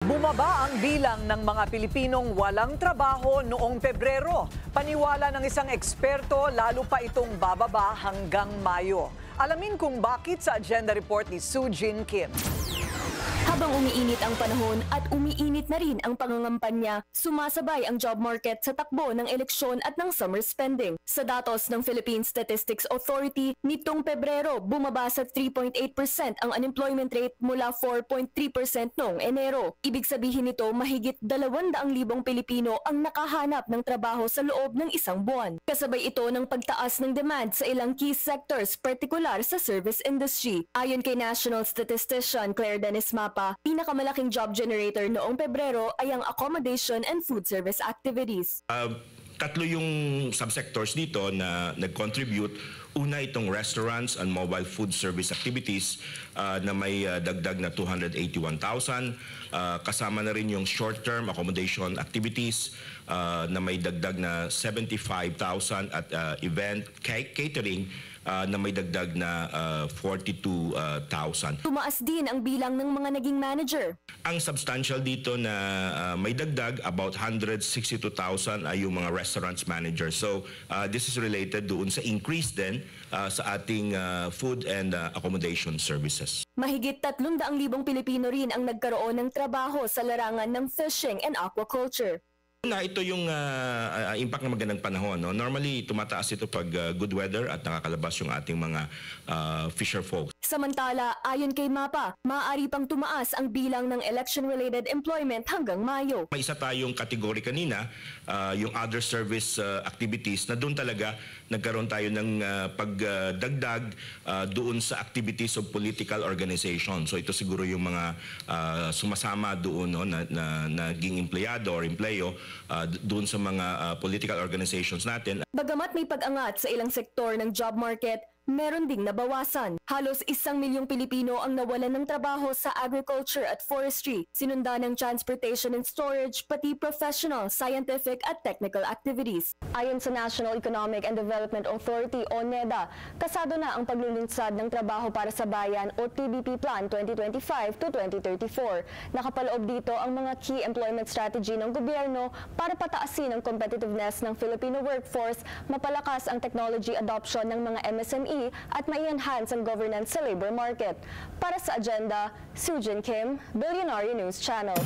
Bumaba ang bilang ng mga Pilipinong walang trabaho noong Pebrero. Paniwala ng isang eksperto, lalo pa itong bababa hanggang Mayo. Alamin kung bakit sa agenda report ni Sue Jin Kim. Habang umiinit ang panahon at umiinit na rin ang pangangampanya, sumasabay ang job market sa takbo ng eleksyon at ng summer spending. Sa datos ng Philippine Statistics Authority, nitong Pebrero, bumaba sa 3.8% ang unemployment rate mula 4.3% noong Enero. Ibig sabihin nito, mahigit 200,000 Pilipino ang nakahanap ng trabaho sa loob ng isang buwan. Kasabay ito ng pagtaas ng demand sa ilang key sectors, partikular sa service industry. Ayon kay National Statistician Claire Dennis Mapa, pinakamalaking job generator noong Pebrero ay ang accommodation and food service activities. Tatlo yung subsectors dito na nag-contribute. Una, itong restaurants and mobile food service activities na may dagdag na 281,000. Kasama na rin yung short-term accommodation activities na may dagdag na 75,000 at event catering na may dagdag na 42,000. Tumaas din ang bilang ng mga naging manager. Ang substantial dito na may dagdag, about 162,000 ay yung mga restaurants managers. So this is related doon sa increase din sa ating food and accommodation services. Mahigit 300,000 Pilipino rin ang nagkaroon ng trabaho sa larangan ng fishing and aquaculture. Ito yung impact ng magandang panahon. No? Normally, tumataas ito pag good weather at nakakalabas yung ating mga fisher folks. Samantala, ayon kay Mapa, maaari pang tumaas ang bilang ng election-related employment hanggang Mayo. May isa tayong kategory kanina, yung other service activities, na doon talaga nagkaroon tayo ng pagdagdag doon sa activities of political organization. So ito siguro yung mga sumasama doon, no, na naging empleyado or empleyo doon sa mga political organizations natin. Bagamat may pag-angat sa ilang sektor ng job market, meron ding nabawasan. Halos 1 milyong Pilipino ang nawalan ng trabaho sa agriculture at forestry, sinunda ng transportation and storage, pati professional, scientific at technical activities. Ayon sa National Economic and Development Authority o NEDA, kasado na ang paglulunsad ng Trabaho para sa Bayan o TBP Plan 2025 to 2034. Nakapaloob dito ang mga key employment strategy ng gobyerno para pataasin ang competitiveness ng Filipino workforce, mapalakas ang technology adoption ng mga MSME at mai-enhance ang governance sa labor market. Para sa agenda, Sue Jin Kim, Billionaire News Channel.